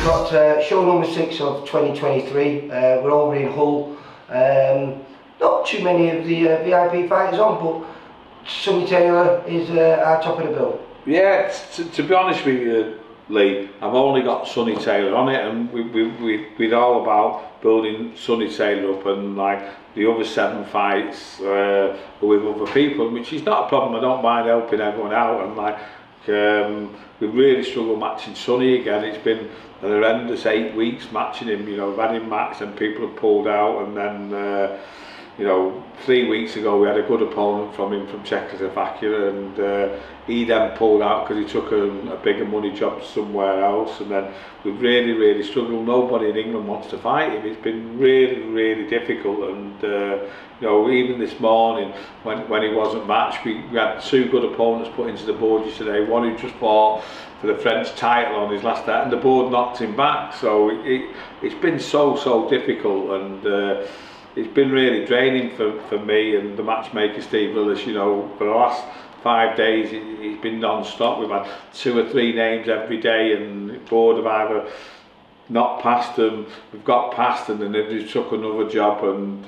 got show number 6 of 2023. We're over in Hull. Not too many of the VIP fighters on, but Sonny Taylor is our top of the bill. Yeah, to be honest with you, Lee, I've only got Sonny Taylor on it, and we're all about building Sonny Taylor up, and like the other 7 fights with other people, which is not a problem. I don't mind helping everyone out, and like we really struggle matching Sonny again. It's been an horrendous 8 weeks matching him. You know, we've had him matched and people have pulled out, and then you know, 3 weeks ago we had a good opponent from him from Czechoslovakia, and he then pulled out because he took a bigger money job somewhere else, and then we've really struggled. Nobody in England wants to fight him. It's been really difficult, and you know, even this morning when he wasn't matched, we had 2 good opponents put into the board yesterday. One who just fought for the French title on his last day, and the board knocked him back. So it's been so difficult, and it's been really draining for me and the matchmaker Steve Willis. You know, for the last 5 days he's been non-stop. We've had 2 or 3 names every day, and the board have either not passed them, we've got past, and then they've just took another job, and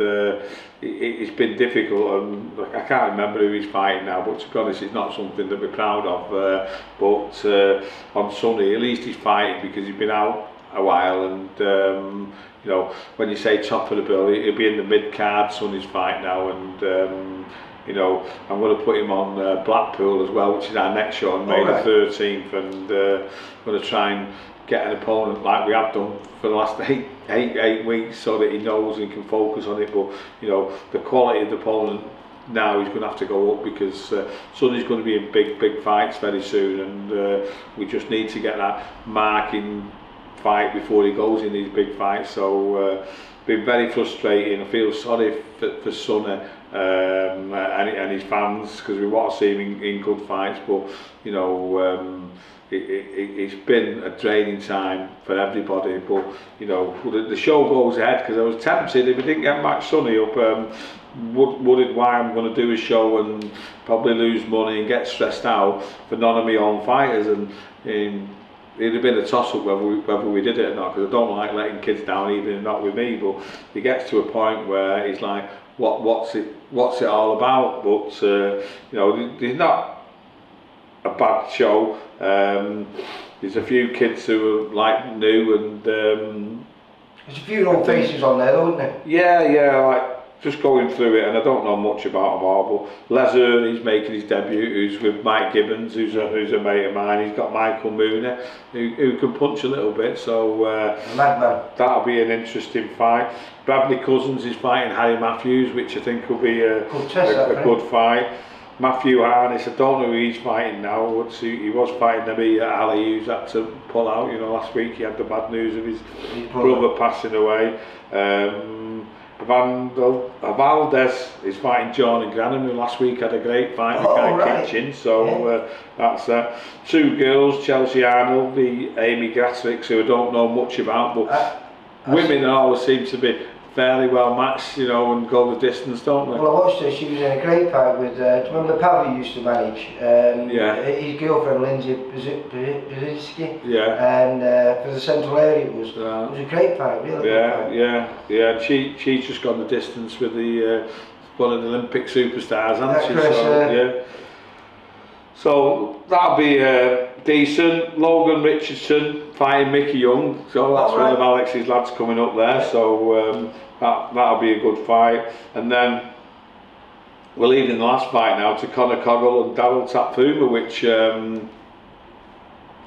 it's been difficult. And I can't remember who he's fighting now, but to be honest, it's not something that we're proud of. But on Sunday, at least he's fighting because he's been out a while, and you know, when you say top of the bill, he'll be in the mid card. Sonny's fight now, and you know, I'm going to put him on Blackpool as well, which is our next show on May the 13th, and I'm going to try and get an opponent like we have done for the last eight weeks, so that he knows and he can focus on it. But you know, the quality of the opponent now is going to have to go up, because Sonny's going to be in big fights very soon, and we just need to get that marking fight before he goes in these big fights. So been very frustrating. I feel sorry for Sonny and his fans, because we want to see him in good fights, but you know, it's been a draining time for everybody. But you know, the show goes ahead, because I was tempted, if we didn't get Max Sonny up, worried why I'm going to do a show and probably lose money and get stressed out for none of my own fighters, and it'd have been a toss-up whether we did it or not, because I don't like letting kids down, even not with me. But it gets to a point where it's like, what's it all about? But you know, there's not a bad show. There's a few kids who are like new, and there's a few old faces on there, though, isn't there? Yeah, like just going through it, and I don't know much about them all, but Les Ernie's making his debut, who's with Mike Gibbons, who's a mate of mine. He's got Michael Mooney, who can punch a little bit, so that'll be an interesting fight. Bradley Cousins is fighting Harry Matthews, which I think will be a good fight. Matthew Harness, I don't know who he's fighting now. He was fighting Nabi Ali, who's had to pull out. You know, last week he had the bad news of his brother passing away. Valdez is fighting Jordan Granham, who last week had a great fight with Guy Kitchen. So that's 2 girls, Chelsea Arnold, the Amy Gratrix, who I don't know much about, but women always seem to be fairly well matched, you know, and go the distance, don't they? Well, I watched her. She was in a great fight with, do you remember Pavel used to manage? His girlfriend Lindsay Brzezinski. Yeah. And for the central area it was a great fight, really. Yeah. She's just gone the distance with the one of the Olympic superstars, hasn't she? Chris, So that'll be decent. Logan Richardson fighting Mickey Young, so that's one of Alex's lads coming up there. So that'll be a good fight. And then we're leaving the last fight now to Conor Coggle and Daryl Tapfuma, which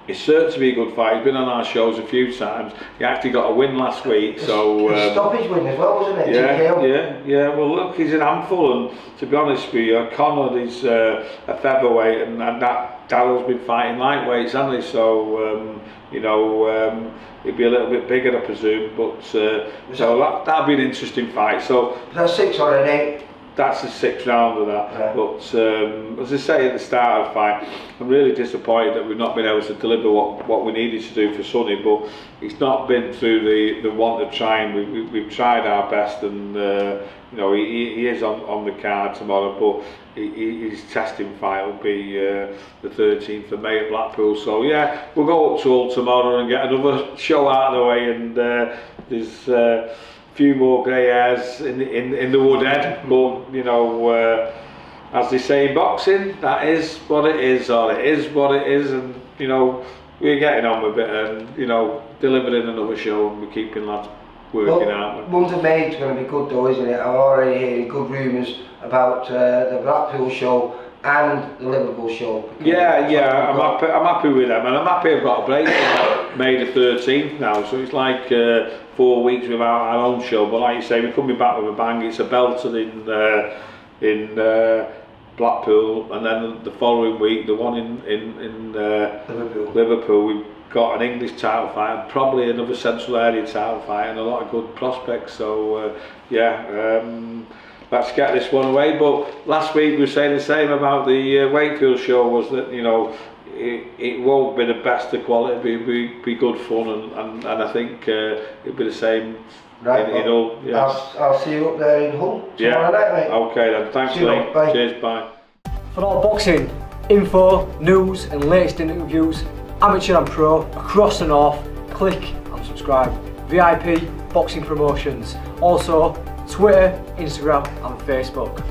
is certain to be a good fight. He's been on our shows a few times. He actually got a win last week, so stoppage win as well, wasn't it? Yeah. Well, look, he's an handful, and to be honest with you, Conor is a featherweight, and that Daryl's been fighting lightweights, hasn't he? So you know, he'll be a little bit bigger, I presume. But so that'll be an interesting fight. So that's 6 or an 8. that's the 6th round of that. Yeah. But as I say at the start of the fight, I'm really disappointed that we've not been able to deliver what we needed to do for Sonny. But it's not been through the want of trying. We've tried our best, and you know, he is on the card tomorrow. But his testing fight will be the 13th of May at Blackpool. So yeah, we'll go up to Hull tomorrow and get another show out of the way. And there's a few more grey hairs in the Woodhead, but you know, as they say in boxing, that is what it is, or it is what it is, and you know, we're getting on with it, and you know, delivering another show, and we're keeping lads working out. Month of May is going to be good though, isn't it? I'm already hearing good rumours about the Blackpool show and the Liverpool show. Yeah, I'm happy with them, and I'm happy I've got a break on May the 13th now, so it's like 4 weeks without our own show. But like you say, we're coming back with a bang. It's a belter in Blackpool, and then the following week the one in Liverpool. We've got an English title fight and probably another Central Area title fight and a lot of good prospects. So let's get this one away. But last week we were saying the same about the Wakefield show, was that, you know, it won't be the best of quality, it'll be good fun, and I think it'll be the same in Hull. Yeah. I'll see you up there in Hull tomorrow night, mate. Okay then, thanks Lee. Bye. Cheers, bye. For all boxing info, news and latest interviews, amateur and pro, across the north, click and subscribe. VIP Boxing Promotions. Also Twitter, Instagram and Facebook.